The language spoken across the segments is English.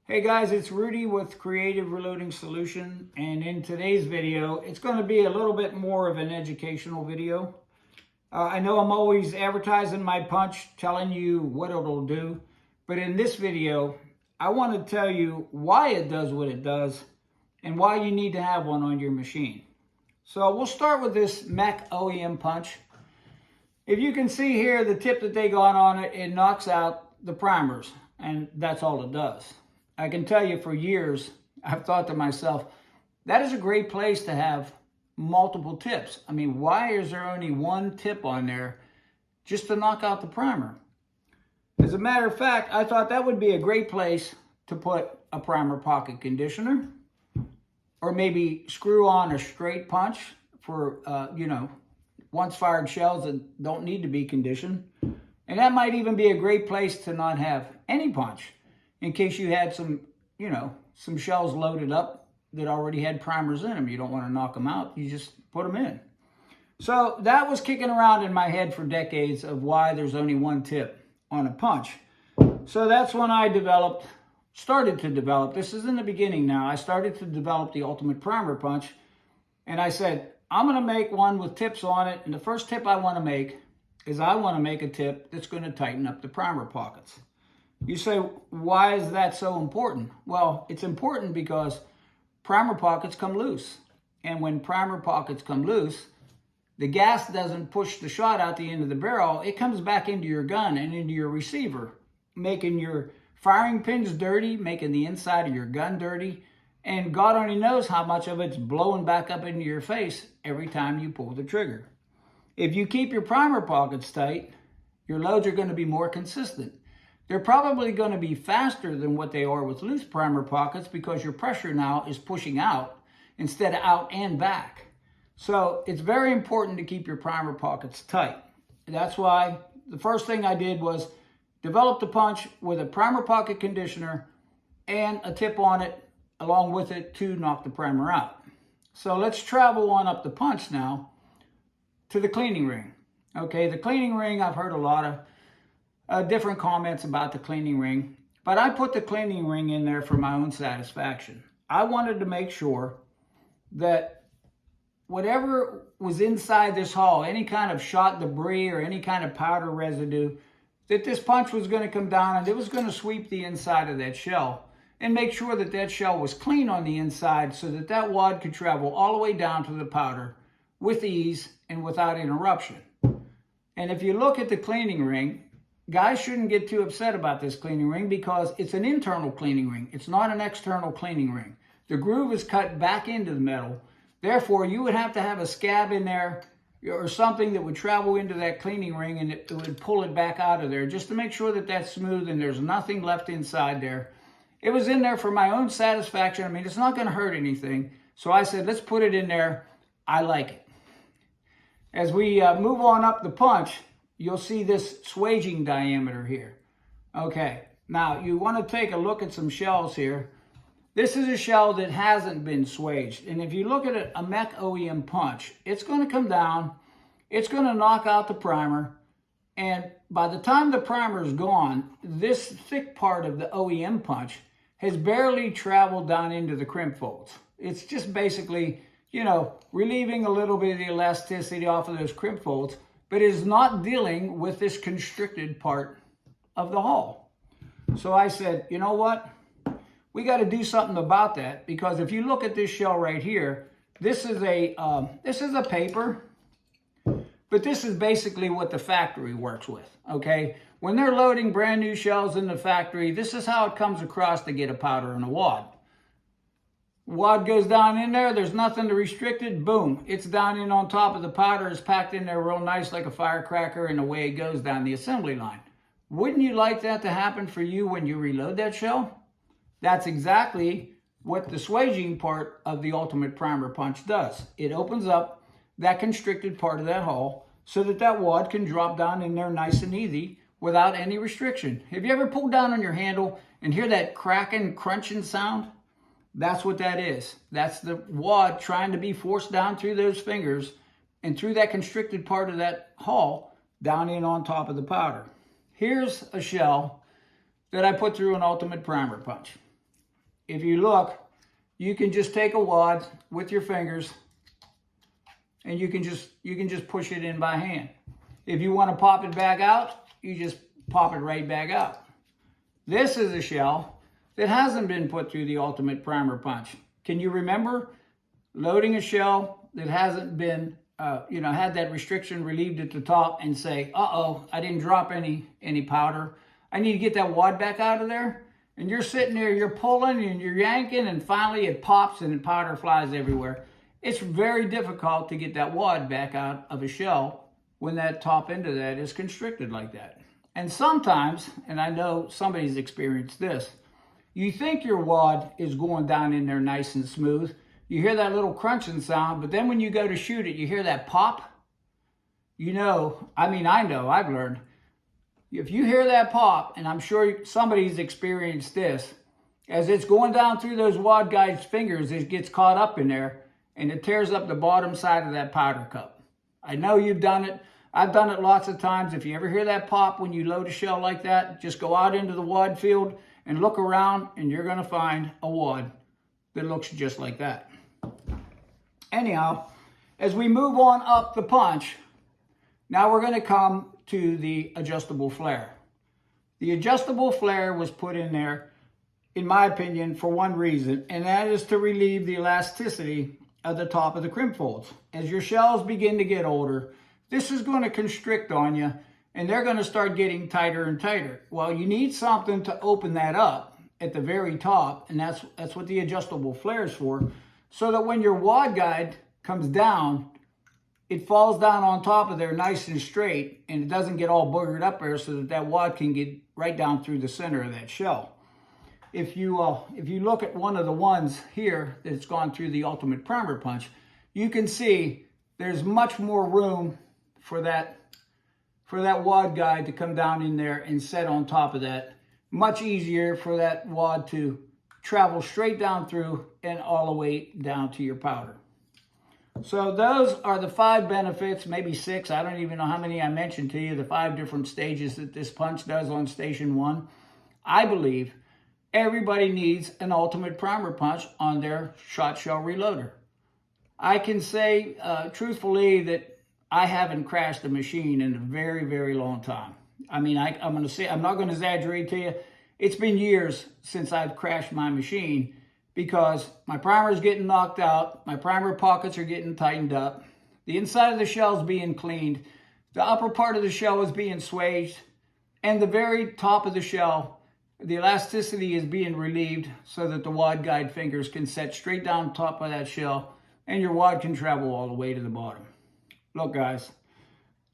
Hey guys, it's Rudy with Creative Reloading Solution, and in today's video, it's going to be a little bit more of an educational video. I know I'm always advertising my punch, telling you what it'll do, but in this video, I want to tell you why it does what it does and why you need to have one on your machine. So we'll start with this Mech OEM punch. If you can see here, the tip that they got on it, it knocks out the primers, and that's all it does. I can tell you for years, I've thought to myself, that is a great place to have multiple tips. I mean, why is there only one tip on there just to knock out the primer? As a matter of fact, I thought that would be a great place to put a primer pocket conditioner, or maybe screw on a straight punch for, once fired shells that don't need to be conditioned. And that might even be a great place to not have any punch, in case you had some shells loaded up that already had primers in them. You don't want to knock them out. You just put them in. So that was kicking around in my head for decades of why there's only one tip on a punch. So that's when I started to develop. This is in the beginning now. I started to develop the Ultimate Primer Punch. And I said, I'm going to make one with tips on it. And the first tip I want to make is I want to make a tip that's going to tighten up the primer pockets. You say, why is that so important? Well, it's important because primer pockets come loose. And when primer pockets come loose, the gas doesn't push the shot out the end of the barrel. It comes back into your gun and into your receiver, making your firing pins dirty, making the inside of your gun dirty. And God only knows how much of it's blowing back up into your face every time you pull the trigger. If you keep your primer pockets tight, your loads are going to be more consistent. They're probably going to be faster than what they are with loose primer pockets because your pressure now is pushing out instead of out and back. So it's very important to keep your primer pockets tight. That's why the first thing I did was develop the punch with a primer pocket conditioner and a tip on it along with it to knock the primer out. So let's travel on up the punch now to the cleaning ring. Okay, the cleaning ring, I've heard a lot of different comments about the cleaning ring, but I put the cleaning ring in there for my own satisfaction. I wanted to make sure that whatever was inside this hull, any kind of shot debris or any kind of powder residue, that this punch was going to come down and it was going to sweep the inside of that shell and make sure that that shell was clean on the inside so that that wad could travel all the way down to the powder with ease and without interruption. And if you look at the cleaning ring, guys shouldn't get too upset about this cleaning ring because it's an internal cleaning ring. It's not an external cleaning ring. The groove is cut back into the metal. Therefore, you would have to have a scab in there or something that would travel into that cleaning ring and it would pull it back out of there just to make sure that that's smooth and there's nothing left inside there. It was in there for my own satisfaction. I mean, it's not going to hurt anything. So I said, let's put it in there. I like it. As we move on up the punch, you'll see this swaging diameter here. Okay, now you want to take a look at some shells here. This is a shell that hasn't been swaged. And if you look at a Mech OEM punch, it's going to come down, it's going to knock out the primer, and by the time the primer is gone, this thick part of the OEM punch has barely traveled down into the crimp folds. It's just basically, relieving a little bit of the elasticity off of those crimp folds, but is not dealing with this constricted part of the hull. So I said, you know what? We got to do something about that, because if you look at this shell right here, this is a paper, but this is basically what the factory works with, okay? When they're loading brand new shells in the factory, this is how it comes across to get a powder in a wad. Wad goes down in there, there's nothing to restrict it, boom, it's down in on top of the powder, it's packed in there real nice like a firecracker, and away it goes down the assembly line. Wouldn't you like that to happen for you when you reload that shell? That's exactly what the swaging part of the Ultimate Primer Punch does. It opens up that constricted part of that hull so that that wad can drop down in there nice and easy without any restriction. Have you ever pulled down on your handle and hear that cracking, crunching sound? That's what that is. That's the wad trying to be forced down through those fingers and through that constricted part of that hull down in on top of the powder. Here's a shell that I put through an Ultimate Primer Punch. if you look, you can just take a wad with your fingers and you can just push it in by hand. If you want to pop it back out, you just pop it right back out. This is a shell that hasn't been put through the ultimate primer punch. Can you remember loading a shell that hasn't been, had that restriction relieved at the top and say, uh-oh, I didn't drop any powder. I need to get that wad back out of there. And you're sitting there, you're pulling and you're yanking, and finally it pops and the powder flies everywhere. It's very difficult to get that wad back out of a shell when that top end of that is constricted like that. And sometimes, and I know somebody's experienced this, you think your wad is going down in there nice and smooth. You hear that little crunching sound, but then when you go to shoot it, you hear that pop. I know, I've learned. If you hear that pop, and I'm sure somebody's experienced this, as it's going down through those wad guide's fingers, it gets caught up in there, and it tears up the bottom side of that powder cup. I know you've done it. I've done it lots of times. If you ever hear that pop when you load a shell like that, just go out into the wad field and look around, and you're going to find a wad that looks just like that. Anyhow, as we move on up the punch, now we're going to come to the adjustable flare. The adjustable flare was put in there, in my opinion, for one reason, and that is to relieve the elasticity of the top of the crimp folds. As your shells begin to get older, this is going to constrict on you, and they're going to start getting tighter and tighter. Well, you need something to open that up at the very top, and that's what the adjustable flare is for, so that when your wad guide comes down, it falls down on top of there nice and straight, and it doesn't get all boogered up there, so that wad can get right down through the center of that shell. If you look at one of the ones here that's gone through the ultimate primer punch, you can see there's much more room for that wad guide to come down in there and set on top of that. Much easier for that wad to travel straight down through and all the way down to your powder. So those are the 5 benefits, maybe 6. I don't even know how many I mentioned to you, the 5 different stages that this punch does on station 1. I believe everybody needs an ultimate primer punch on their Shotshell Reloader. I can say truthfully that I haven't crashed a machine in a very, very long time. I'm not going to exaggerate to you. It's been years since I've crashed my machine because my primer is getting knocked out, my primer pockets are getting tightened up, the inside of the shell is being cleaned, the upper part of the shell is being swaged, and the very top of the shell, the elasticity is being relieved so that the wad guide fingers can set straight down top of that shell and your wad can travel all the way to the bottom. Look, guys,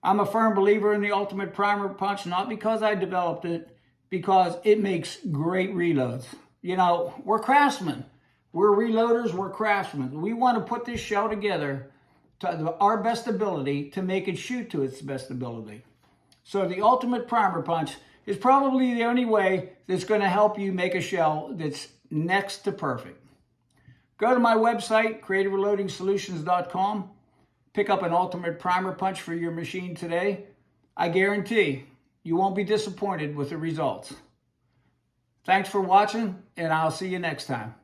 I'm a firm believer in the ultimate primer punch, not because I developed it, because it makes great reloads. We're craftsmen. We're reloaders, we're craftsmen. We want to put this shell together to our best ability to make it shoot to its best ability. So the ultimate primer punch is probably the only way that's going to help you make a shell that's next to perfect. Go to my website, creativereloadingsolutions.com. Pick up an ultimate primer punch for your machine today. I guarantee you won't be disappointed with the results. Thanks for watching, and I'll see you next time.